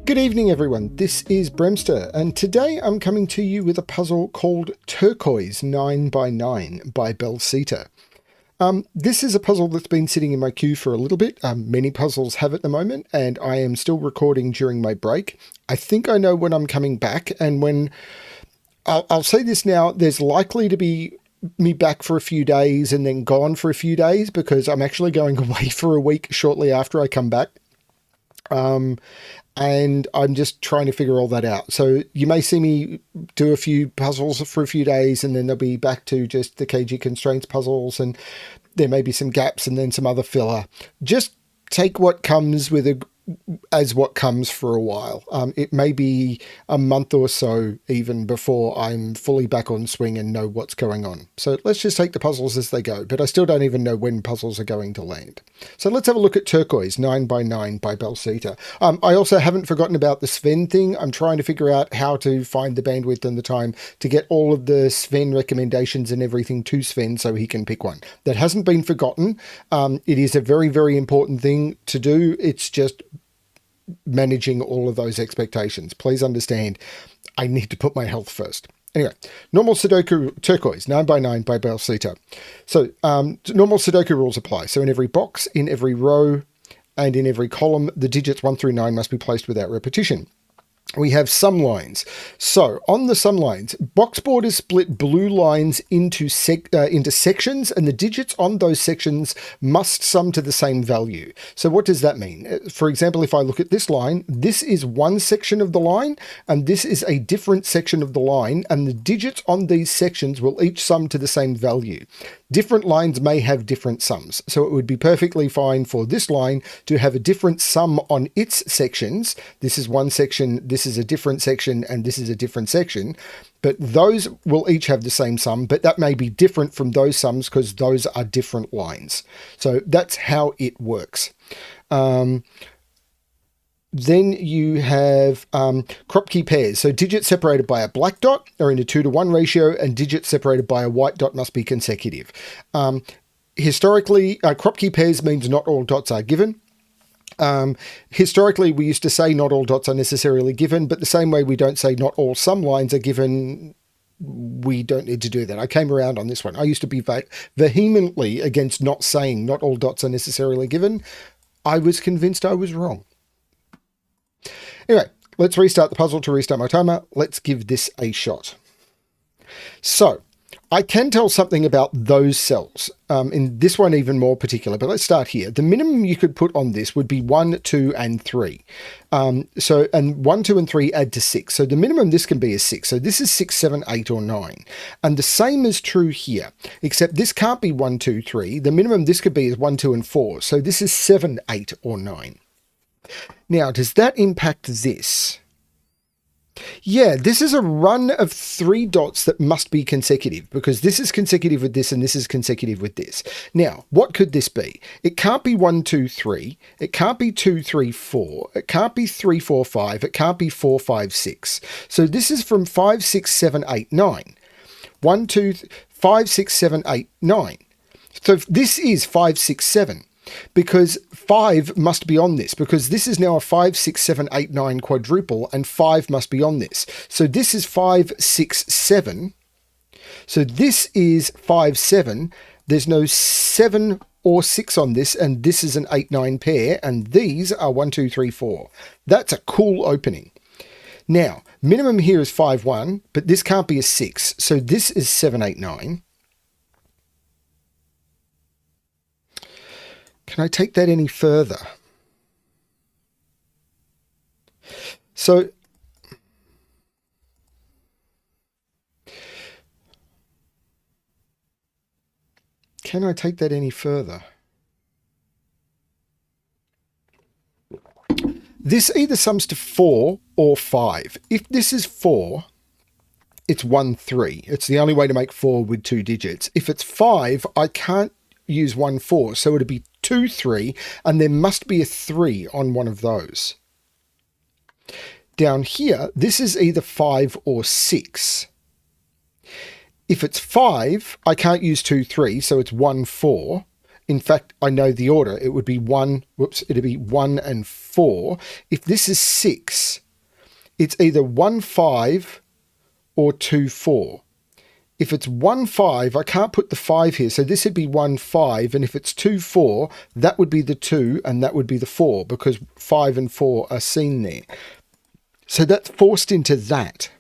Good evening everyone, this is BremSter, and today I'm coming to you with a puzzle called Turquoise 9x9 by bellsita. This is a puzzle that's been sitting in my queue for a little bit. Many puzzles have at the moment, and I am still recording during my break. I think I know when I'm coming back, and when I'll say this now, there's likely to be me back for a few days and then gone for a few days because I'm actually going away for a week shortly after I come back. And I'm just trying to figure all that out. So you may see me do a few puzzles for a few days and then they'll be back to just the KG Constraints puzzles, and there may be some gaps and then some other filler. Just take what comes as what comes for a while. It may be a month or so even before I'm fully back on swing and know what's going on. So let's just take the puzzles as they go, but I still don't even know when puzzles are going to land. So let's have a look at Turquoise 9x9 by bellsita. I also haven't forgotten about the Sven thing. I'm trying to figure out how to find the bandwidth and the time to get all of the Sven recommendations and everything to Sven so he can pick one. That hasn't been forgotten. It is a very, very important thing to do. It's just managing all of those expectations. Please understand, I need to put my health first. Anyway, normal Sudoku Turquoise 9x9 by bellsita. So normal Sudoku rules apply. So in every box, in every row, and in every column, the digits 1 through 9 must be placed without repetition. We have sum lines. So on the sum lines, box borders split blue lines into sections, and the digits on those sections must sum to the same value. So what does that mean? For example, if I look at this line, this is one section of the line, and this is a different section of the line, and the digits on these sections will each sum to the same value. Different lines may have different sums, so it would be perfectly fine for this line to have a different sum on its sections. This is one section, this is a different section, and this is a different section, but those will each have the same sum, but that may be different from those sums because those are different lines. So that's how it works. Then you have Kropki Pairs. So digits separated by a black dot are in a 2-to-1 ratio, and digits separated by a white dot must be consecutive. Historically, Kropki Pairs means not all dots are given. Historically, we used to say not all dots are necessarily given, but the same way we don't say not all sum lines are given, we don't need to do that. I came around on this one. I used to be vehemently against not saying not all dots are necessarily given. I was convinced I was wrong. Anyway, let's restart the puzzle to restart my timer. Let's give this a shot. So, I can tell something about those cells, in this one even more particular, but let's start here. The minimum you could put on this would be 1, 2, and 3. And 1, 2, and 3 add to 6. So the minimum this can be is 6. So this is 6, 7, 8, or 9. And the same is true here, except this can't be 1, 2, 3. The minimum this could be is 1, 2, and 4. So this is 7, 8, or 9. Now, does that impact this? Yeah, this is a run of 3 dots that must be consecutive because this is consecutive with this and this is consecutive with this. Now, what could this be? It can't be 1, 2, 3. It can't be 2, 3, 4. It can't be 3, 4, 5. It can't be 4, 5, 6. So this is from 5, 6, 7, 8, 9. 1, 2, 5, 6, 7, 8, 9. So this is 5, 6, 7. Because 5 must be on this, because this is now a 5, 6, 7, 8, 9 quadruple, and 5 must be on this. So this is 5, 6, 7. So this is 5, 7. There's no 7 or 6 on this, and this is an 8, 9 pair, and these are 1, 2, 3, 4. That's a cool opening. Now, minimum here is 5, 1, but this can't be a 6. So this is 7, 8, 9. Can I take that any further? So can I take that any further? This either sums to 4 or 5. If this is 4, it's 1, 3. It's the only way to make 4 with 2 digits. If it's 5, I can't use 1, 4. So it'd be 2, 3, and there must be a 3 on one of those. Down here, this is either 5 or 6. If it's 5, I can't use 2, 3, so it's 1, 4. In fact, I know the order. It would be 1, it'd be 1 and 4. If this is 6, it's either 1, 5 or 2, 4. If it's 1, 5, I can't put the 5 here. So this would be 1, 5. And if it's 2, 4, that would be the 2 and that would be the 4 because 5 and 4 are seen there. So that's forced into that.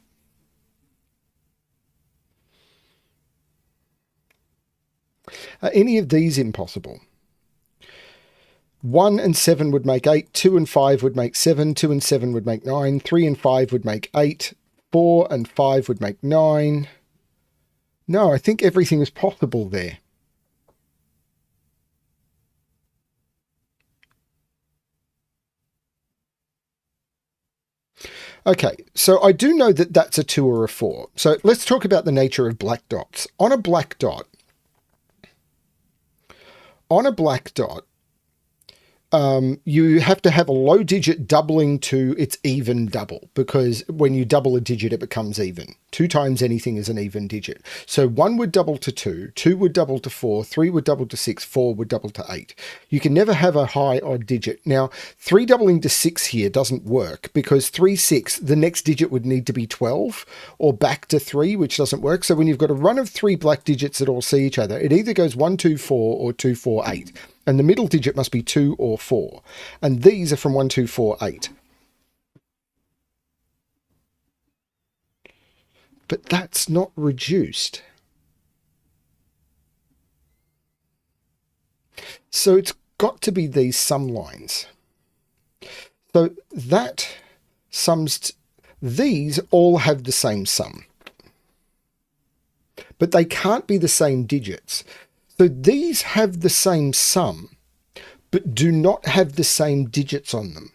Are any of these impossible? 1 and 7 would make 8. 2 and 5 would make 7. 2 and 7 would make 9. 3 and 5 would make 8. 4 and 5 would make 9. No, I think everything is possible there. Okay, so I do know that that's a 2 or a 4. So let's talk about the nature of black dots. On a black dot, you have to have a low digit doubling to its even double, because when you double a digit, it becomes even. 2 times anything is an even digit. So 1 would double to 2, 2 would double to 4, 3 would double to 6, 4 would double to 8. You can never have a high odd digit. Now, 3 doubling to 6 here doesn't work because 3, 6, the next digit would need to be 12 or back to 3, which doesn't work. So when you've got a run of 3 black digits that all see each other, it either goes 1, 2, 4 or 2, 4, 8. And the middle digit must be 2 or 4. And these are from 1, 2, 4, 8. But that's not reduced. So it's got to be these sum lines. So that sums, these all have the same sum. But they can't be the same digits. So these have the same sum, but do not have the same digits on them.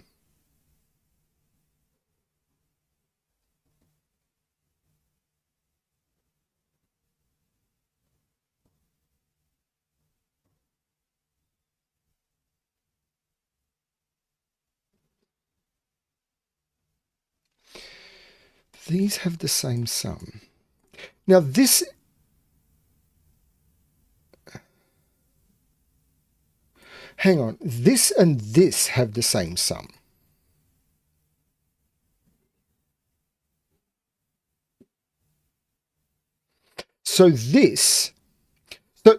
These have the same sum. Now this... Hang on, this and this have the same sum. So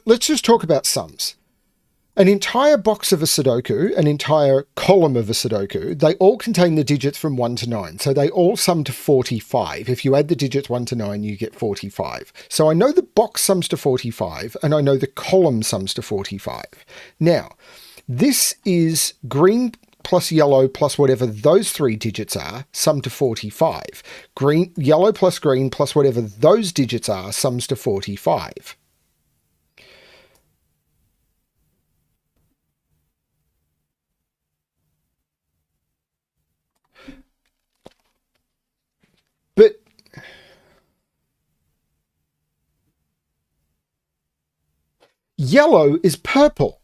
let's just talk about sums. An entire box of a Sudoku, an entire column of a Sudoku, they all contain the digits from 1 to 9. So they all sum to 45. If you add the digits 1 to 9, you get 45. So I know the box sums to 45, and I know the column sums to 45. Now, this is green plus yellow plus whatever those 3 digits are, sum to 45. Yellow plus green plus whatever those digits are, sums to 45. But yellow is purple.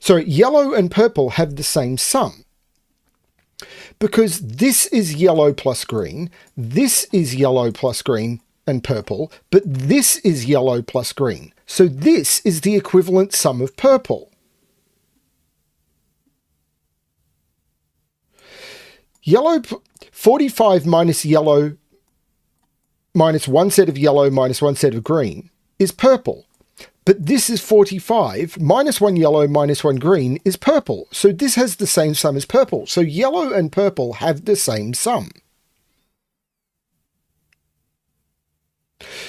So yellow and purple have the same sum. Because this is yellow plus green, this is yellow plus green and purple, but this is yellow plus green. So this is the equivalent sum of purple. Yellow, 45 minus yellow, minus 1 set of yellow minus 1 set of green is purple. But this is 45, minus 1 yellow, minus 1 green is purple. So this has the same sum as purple. So yellow and purple have the same sum.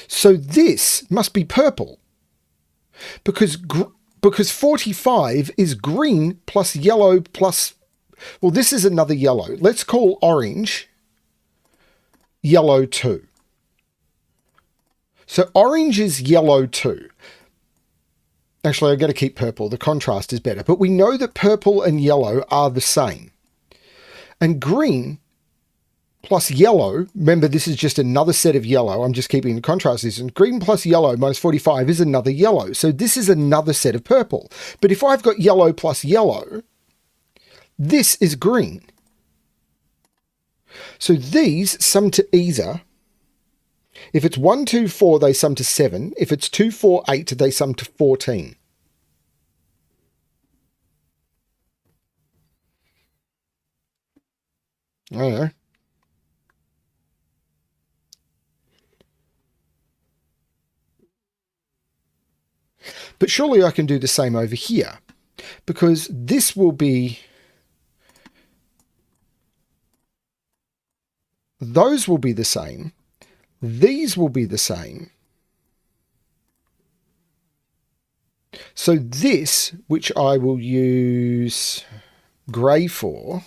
So this must be purple. Because 45 is green plus yellow plus... Well, this is another yellow. Let's call orange yellow 2. So orange is yellow 2. Actually, I've got to keep purple. The contrast is better. But we know that purple and yellow are the same. And green plus yellow, remember this is just another set of yellow. I'm just keeping the contrast. And green plus yellow minus 45 is another yellow. So this is another set of purple. But if I've got yellow plus yellow, this is green. So these sum to either... If it's 1, 2, 4, they sum to 7. If it's 2, 4, 8, they sum to 14. I don't know. But surely I can do the same over here, because this will be... Those will be the same. These will be the same. So this, which I will use grey for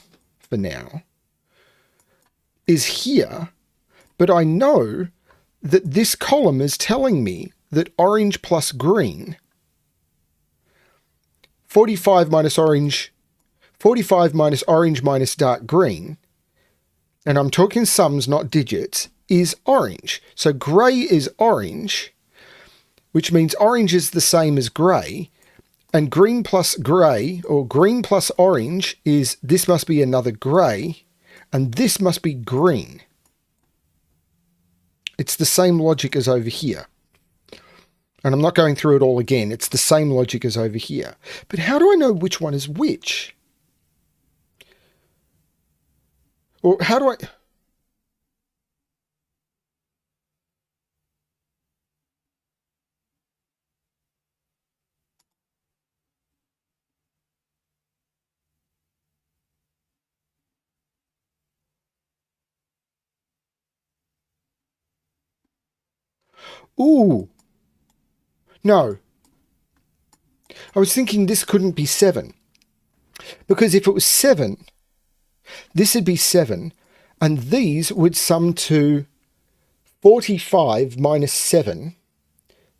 now, is here, but I know that this column is telling me that orange plus green, 45 minus orange, 45 minus orange minus dark green, and I'm talking sums, not digits, is orange. So grey is orange, which means orange is the same as grey, and green plus grey, or green plus orange, is this must be another grey, and this must be green. It's the same logic as over here. And I'm not going through it all again. It's the same logic as over here. But how do I know which one is which? Or how do I... Ooh. No. I was thinking this couldn't be 7. Because if it was 7, this would be 7, and these would sum to 45 minus 7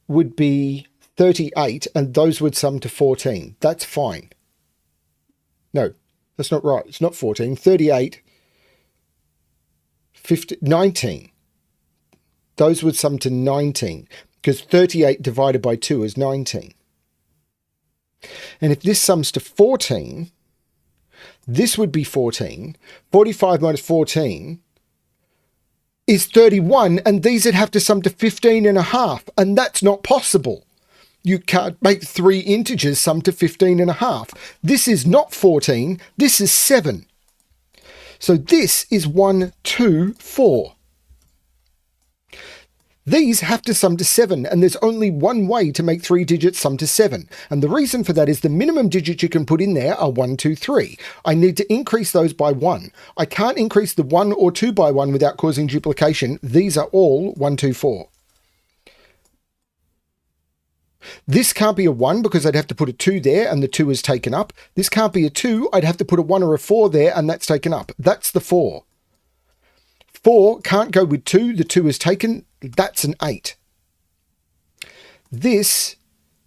would be 38, and those would sum to 14. That's fine. No, that's not right. It's not 14. 38, 50, 19. Those would sum to 19, because 38 divided by 2 is 19. And if this sums to 14, this would be 14. 45 minus 14 is 31, and these would have to sum to 15 and a half, and that's not possible. You can't make 3 integers sum to 15 and a half. This is not 14, this is 7. So this is 1, 2, 4. These have to sum to 7, and there's only one way to make 3 digits sum to 7. And the reason for that is the minimum digits you can put in there are 1, 2, 3. I need to increase those by 1. I can't increase the 1 or 2 by 1 without causing duplication. These are all 1, 2, 4. This can't be a 1 because I'd have to put a 2 there and the 2 is taken up. This can't be a 2. I'd have to put a 1 or a 4 there and that's taken up. That's the 4. 4 can't go with 2. The 2 is taken. That's an 8. This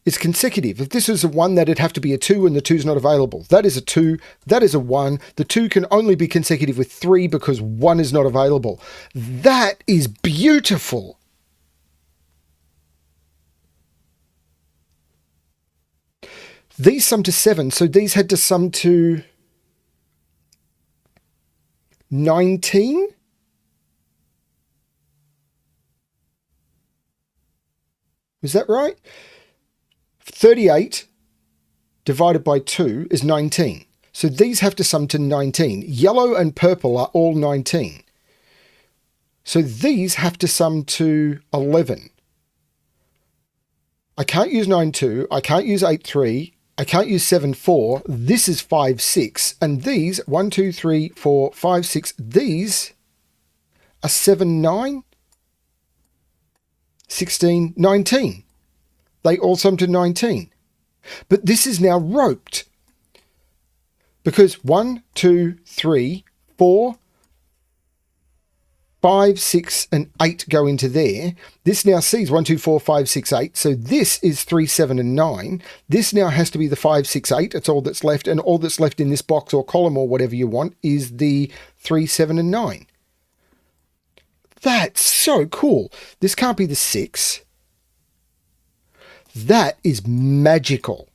is consecutive. If this is a 1, that'd have to be a 2 and the 2 is not available. That is a 2. That is a 1. The 2 can only be consecutive with 3 because 1 is not available. That is beautiful. These sum to 7, so these had to sum to 19? Is that right? 38 divided by 2 is 19. So these have to sum to 19. Yellow and purple are all 19. So these have to sum to 11. I can't use 9, 2. I can't use 8, 3. I can't use 7, 4. This is 5, 6. And these, 1, 2, 3, 4, 5, 6, these are 7, 9. 16, 19. They all sum to 19. But this is now roped. Because 1, 2, 3, 4, 5, 6, and 8 go into there. This now sees 1, 2, 4, 5, 6, 8. So this is 3, 7, and 9. This now has to be the 5, 6, 8. That's all that's left. And all that's left in this box or column or whatever you want is the 3, 7, and 9. That's so cool. This can't be the 6. That is magical.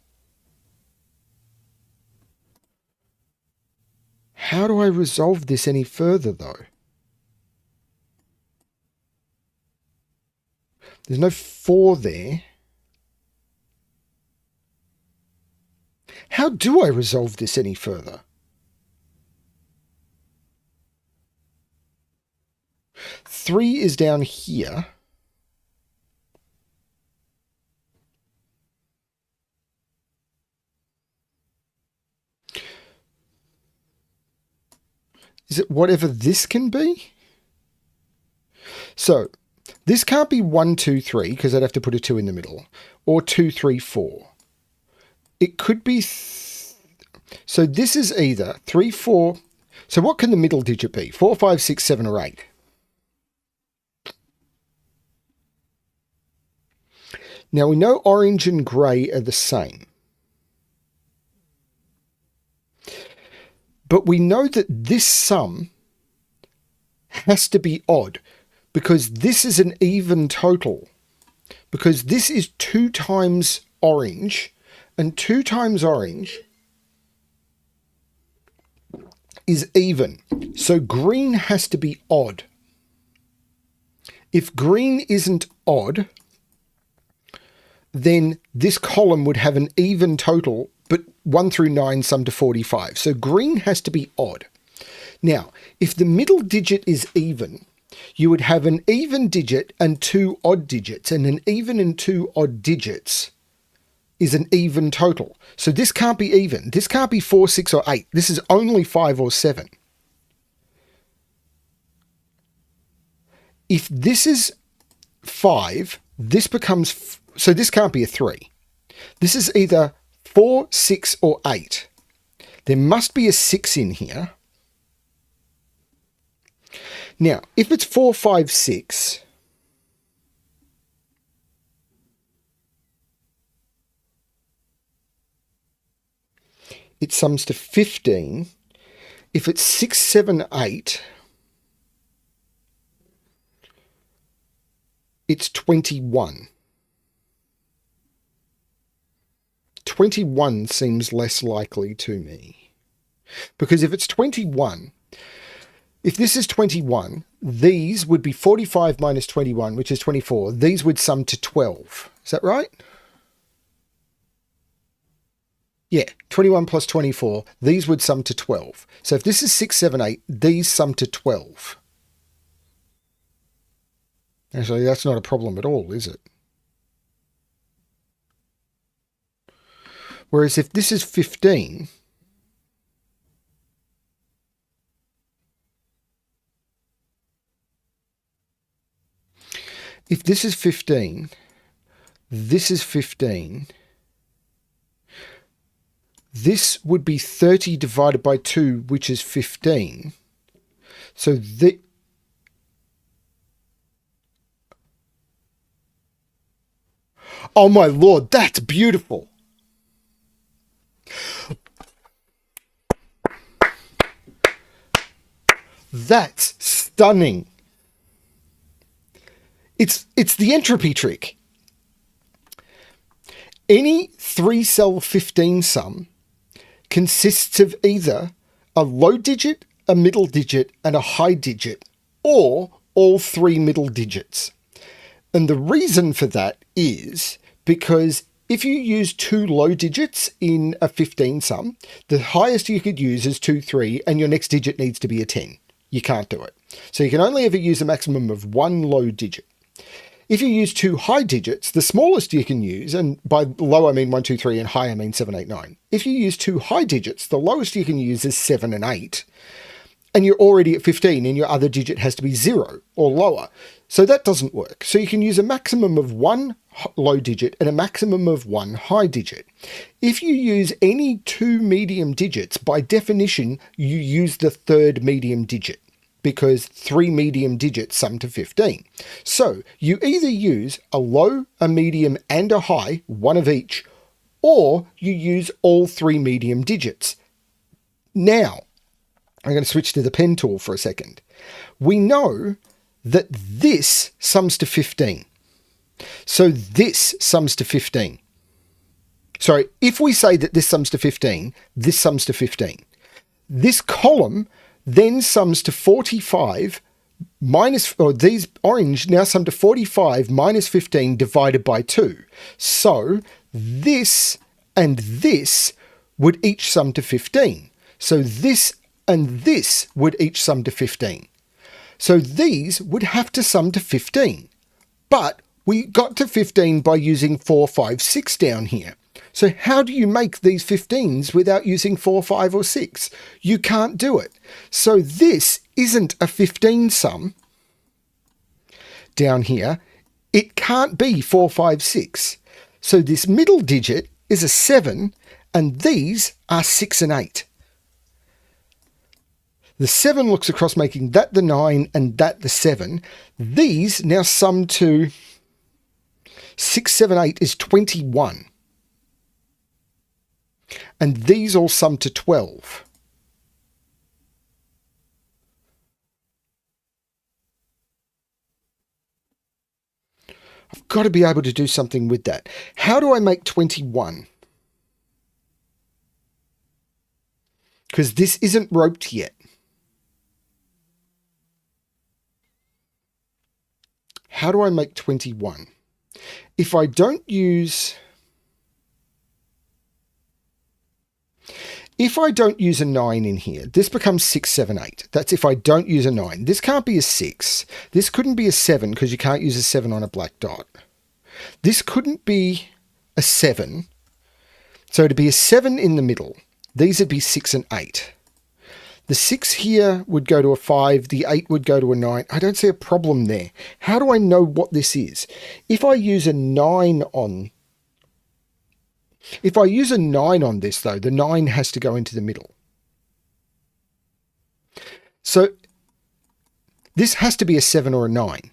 How do I resolve this any further, though? There's no 4 there. How do I resolve this any further? 3 is down here. Is it whatever this can be? So this can't be 1, 2, 3 because I'd have to put a 2 in the middle, or 2, 3, 4. It could be, so this is either 3, 4. So what can the middle digit be? 4, 5, 6, 7, or 8. Now we know orange and grey are the same. But we know that this sum has to be odd because this is an even total. Because this is 2 times orange, and 2 times orange is even. So green has to be odd. If green isn't odd, then this column would have an even total, but 1 through 9 sum to 45. So green has to be odd. Now, if the middle digit is even, you would have an even digit and 2 odd digits, and an even and 2 odd digits is an even total. So this can't be even. This can't be 4, 6, or 8. This is only 5 or 7. If this is 5, this becomes, so this can't be a 3. This is either 4, 6, or 8. There must be a 6 in here. Now, if it's 4, 5, 6, it sums to 15. If it's 6, 7, 8, it's 21. 21 seems less likely to me. Because if it's 21, if this is 21, these would be 45 minus 21, which is 24. These would sum to 12. Is that right? Yeah, 21 plus 24, these would sum to 12. So if this is 6, 7, 8, these sum to 12. Actually, that's not a problem at all, is it? Whereas if this is 15, if this is 15, this is 15, this would be 30 divided by 2, which is 15. So oh my Lord, that's beautiful. That's stunning. It's the entropy trick. Any 3-cell 15 sum consists of either a low digit, a middle digit, and a high digit, or all 3 middle digits. And the reason for that is because if you use 2 low digits in a 15 sum, the highest you could use is 2, 3, and your next digit needs to be a 10. You can't do it. So you can only ever use a maximum of 1 low digit. If you use 2 high digits, the smallest you can use, and by low I mean 1, 2, 3, and high I mean 7, 8, 9. If you use 2 high digits, the lowest you can use is 7 and 8. And you're already at 15 and your other digit has to be 0 or lower. So that doesn't work. So you can use a maximum of 1 low digit and a maximum of 1 high digit. If you use any 2 medium digits, by definition, you use the 3rd medium digit, because 3 medium digits sum to 15. So you either use a low, a medium, and a high, one of each, or you use all 3 medium digits. Now, I'm going to switch to the pen tool for a second. We know that this sums to 15. So this sums to 15. Sorry, if we say that this sums to 15, this sums to 15. This column then sums to 45 minus, or these orange now sum to 45 minus 15 divided by 2. So this and this would each sum to 15. So this and this would each sum to 15. So these would have to sum to 15. But we got to 15 by using 4, 5, 6 down here. So how do you make these 15s without using 4, 5 or 6? You can't do it. So this isn't a 15 sum down here. It can't be 4, 5, 6. So this middle digit is a 7 and these are 6 and 8. The 7 looks across, making that the 9 and that the 7. These now sum to 6, 7, 8 is 21. And these all sum to 12. I've got to be able to do something with that. How do I make 21? Because this isn't roped yet. How do I make 21? If I don't use... If I don't use a 9 in here, this becomes 6, 7, 8. That's if I don't use a 9. This can't be a 6. This couldn't be a 7 because you can't use a 7 on a black dot. This couldn't be a 7. So to be a 7 in the middle, these would be 6 and 8. The 6 here would go to a 5. The 8 would go to a 9. I don't see a problem there. How do I know what this is? If I use a 9 on... If I use a 9 on this, though, the 9 has to go into the middle. So this has to be a 7 or a 9.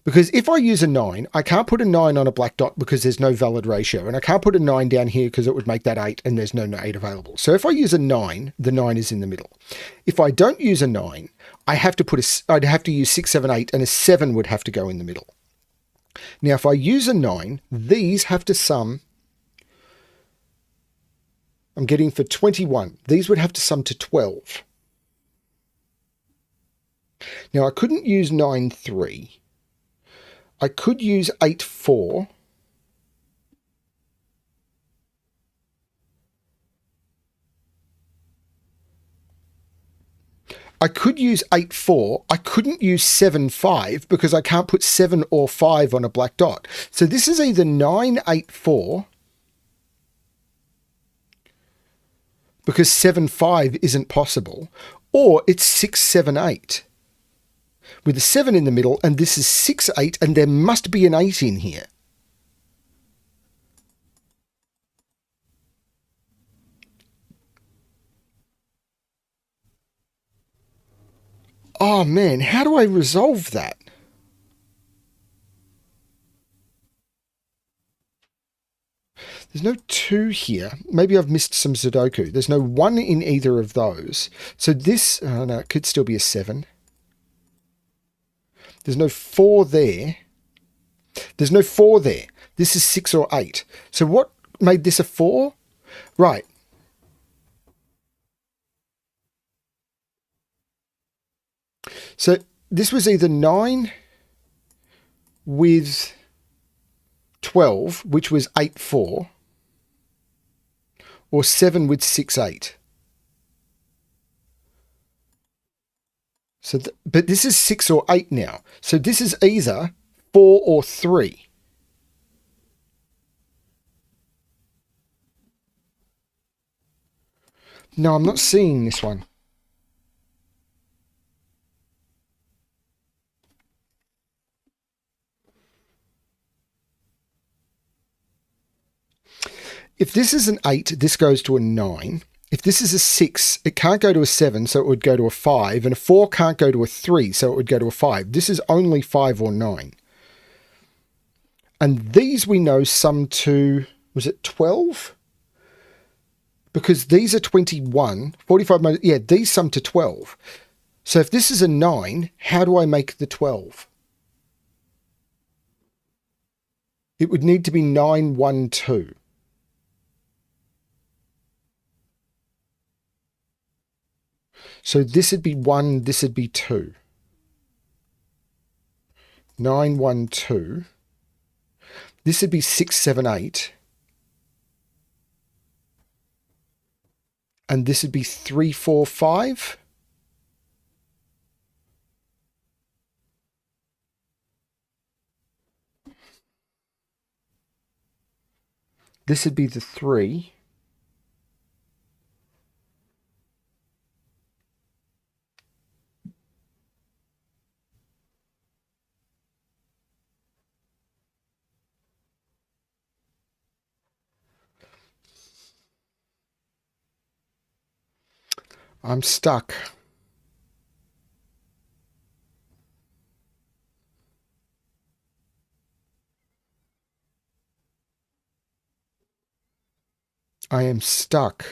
Because if I use a 9, I can't put a 9 on a black dot because there's no valid ratio. And I can't put a 9 down here because it would make that 8 and there's no 8 available. So if I use a 9, the 9 is in the middle. If I don't use a 9, I'd have to use 6, 7, 8 and a 7 would have to go in the middle. Now, if I use a 9, these have to sum... I'm getting for 21. These would have to sum to 12. Now, I couldn't use 9, 3. I could use 8, 4. I could use 8, 4. I couldn't use 7, 5 because I can't put 7 or 5 on a black dot. So this is either 9, 8, 4... because 7, 5 isn't possible, or it's 6, 7, 8. With a 7 in the middle, and this is 6, 8, and there must be an 8 in here. Oh man, how do I resolve that? There's no 2 here. Maybe I've missed some Sudoku. There's no 1 in either of those. So this, oh no, it could still be a 7. There's no 4 there. There's no 4 there. This is 6 or 8. So what made this a 4? Right. So this was either 9 with 12, which was 8, 4. Or 7 with 6, 8. So, but this is 6 or 8 now. So this is either 4 or 3. No, I'm not seeing this one. If this is an 8, this goes to a 9. If this is a 6, it can't go to a 7, so it would go to a 5. And a 4 can't go to a 3, so it would go to a 5. This is only 5 or 9. And these we know sum to, was it 12? Because these are 21. 45 minus, yeah, these sum to 12. So if this is a 9, how do I make the 12? It would need to be 9, 1, 2. So this would be 1, this would be 2. 9, 1, 2. This would be 6, 7, 8. And this would be 3, 4, 5. This would be the 3. I'm stuck. I am stuck.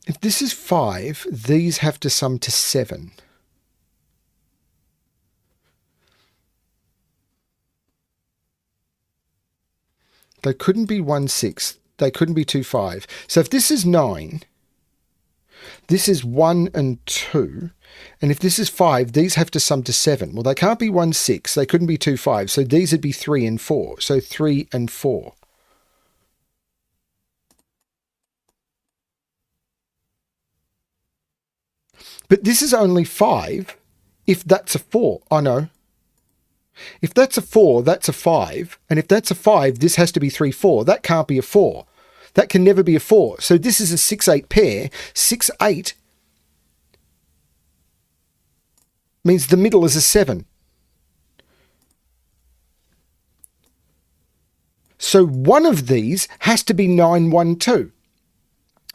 If this is 5, these have to sum to 7. They couldn't be 1, 6. They couldn't be 2, 5. So if this is 9, this is 1 and 2. And if this is 5, these have to sum to 7. Well, they can't be 1, 6. They couldn't be 2, 5. So these would be 3 and 4. So 3 and 4. But this is only 5 if that's a 4. Oh, no. If that's a 4, that's a 5. And if that's a 5, this has to be 3, 4. That can't be a 4. That can never be a 4. So this is a 6, 8 pair. 6, 8 means the middle is a 7. So one of these has to be 9, 1, 2.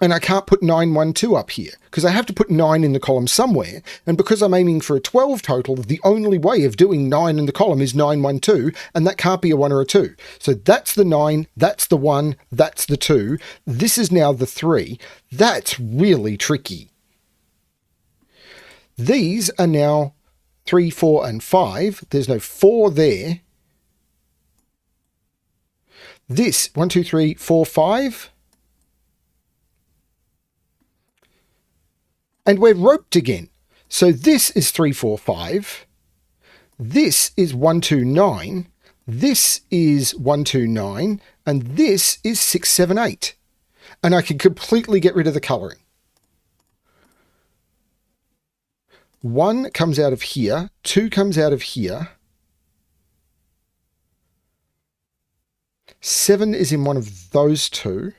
And I can't put 9, 1, 2 up here because I have to put 9 in the column somewhere. And because I'm aiming for a 12 total, the only way of doing 9 in the column is 9, 1, 2, and that can't be a 1 or a 2. So that's the 9, that's the 1, that's the 2. This is now the 3. That's really tricky. These are now 3, 4, and 5. There's no 4 there. This, 1, 2, 3, 4, 5. And we're roped again. So this is 3, 4, 5. This is 1, 2, 9. This is 1, 2, 9. And this is 6, 7, 8. And I can completely get rid of the colouring. 1 comes out of here. 2 comes out of here. 7 is in one of those two.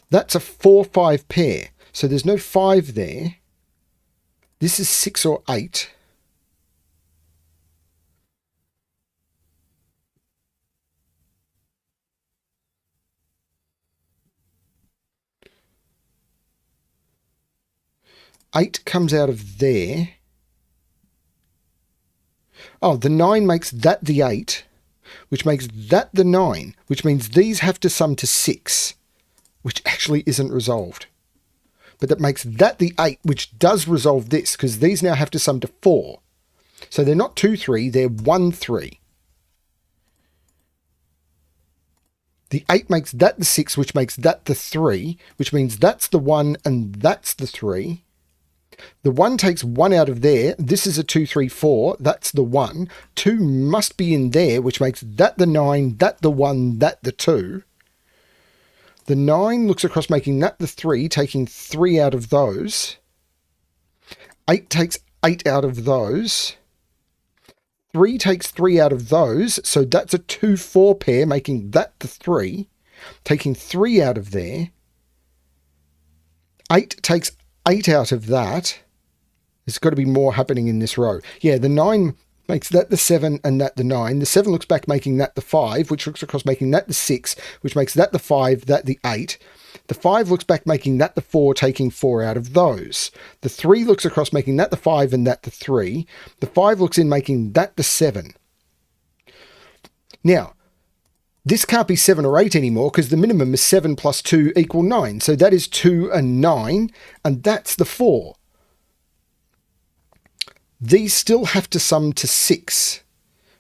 That's a 4, 5 pair. So there's no 5 there. This is 6 or 8. Eight comes out of there. Oh, the 9 makes that the 8, which makes that the 9, which means these have to sum to 6, which actually isn't resolved. But that makes that the 8, which does resolve this, because these now have to sum to 4. So they're not 2, 3, they're 1, 3. The 8 makes that the 6, which makes that the 3, which means that's the 1 and that's the 3. The 1 takes 1 out of there. This is a 2, 3, 4. That's the 1. 2 must be in there, which makes that the 9, that the 1, that the 2. The 9 looks across, making that the 3, taking 3 out of those. 8 takes 8 out of those. 3 takes 3 out of those, so that's a 2, 4 pair, making that the 3, taking 3 out of there. 8 takes 8 out of that. There's got to be more happening in this row. Yeah, the 9 makes that the 7 and that the 9. The 7 looks back, making that the 5, which looks across, making that the 6, which makes that the 5, that the 8. The 5 looks back, making that the 4, taking 4 out of those. The 3 looks across, making that the 5 and that the 3. The 5 looks in, making that the 7. Now, this can't be 7 or 8 anymore because the minimum is 7 plus 2 equal 9. So that is 2 and 9, and that's the 4. These still have to sum to 6,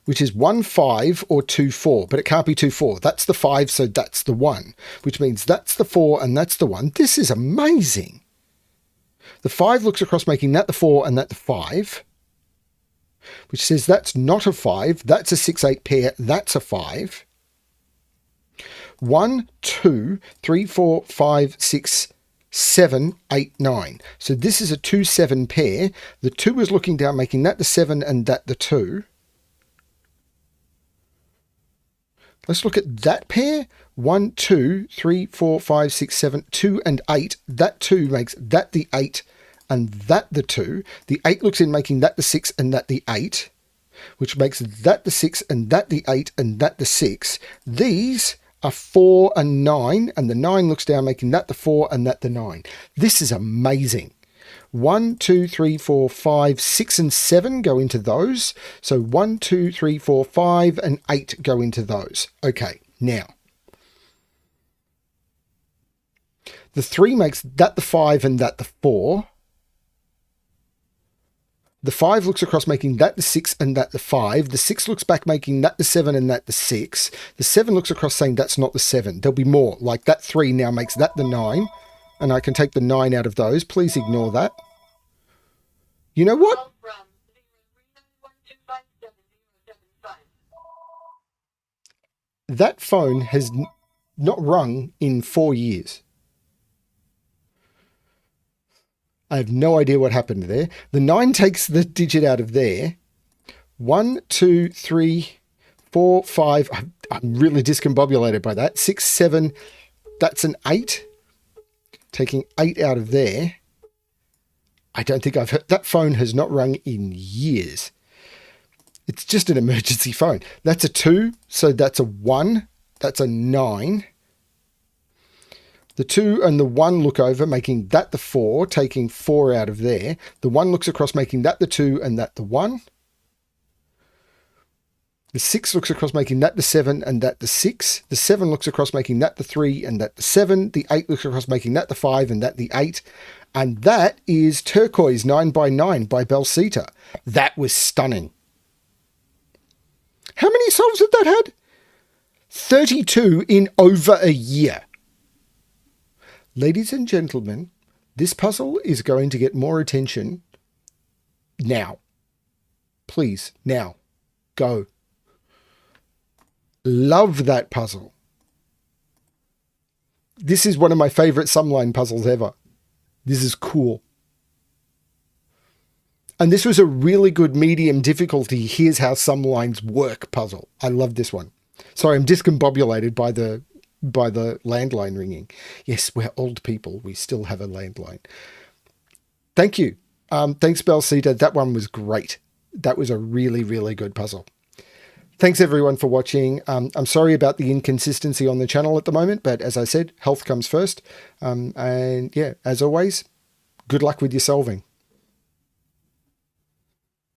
which is 1, 5 or 2, 4, but it can't be 2, 4. That's the 5, so that's the 1, which means that's the 4 and that's the 1. This is amazing. The 5 looks across, making that the 4 and that the 5, which says that's not a 5. That's a 6, 8 pair. That's a 5. 1, 2, 3, 4, 5, 6, 7, 8, 9. So this is a 2, 7 pair. The 2 is looking down, making that the 7 and that the 2. Let's look at that pair. 1, 2, 3, 4, 5, 6, 7, 2 and 8. That 2 makes that the 8 and that the 2. The 8 looks in making that the 6 and that the 8, which makes that the 6 and that the 8 and that the 6. These are 4 and 9, and the 9 looks down making that the 4 and that the 9. This is amazing. 1, 2, 3, 4, 5, 6 and 7 go into those. So 1, 2, 3, 4, 5 and 8 go into those. Okay, now the 3 makes that the 5 and that the 4. The 5 looks across making that the 6 and that the 5. The 6 looks back making that the 7 and that the 6. The 7 looks across saying that's not the 7. There'll be more. Like that 3 now makes that the 9. And I can take the 9 out of those. Please ignore that. You know what? That phone has not rung in 4 years. I have no idea what happened there. The 9 takes the digit out of there. 1, 2, 3, 4, 5. I'm really discombobulated by that. 6, 7. That's an 8. Taking 8 out of there. I don't think I've heard. That phone has not rung in years. It's just an emergency phone. That's a 2. So that's a 1. That's a 9. The 2 and the 1 look over, making that the 4, taking 4 out of there. The 1 looks across, making that the 2 and that the 1. The 6 looks across, making that the 7 and that the 6. The 7 looks across, making that the 3 and that the 7. The 8 looks across, making that the 5 and that the 8. And that is Turquoise 9 by 9 by bellsita. That was stunning. How many solves had that had? 32 in over a year. Ladies and gentlemen, this puzzle is going to get more attention now. Please, now. Go. Love that puzzle. This is one of my favorite sumline puzzles ever. This is cool. And this was a really good medium difficulty, here's how some lines work puzzle. I love this one. Sorry, I'm discombobulated by the landline ringing. Yes, we're old people. We still have a landline. Thank you. Thanks, bellsita. That one was great. That was a really, really good puzzle. Thanks everyone for watching. I'm sorry about the inconsistency on the channel at the moment, but as I said, health comes first. And yeah, as always, good luck with your solving.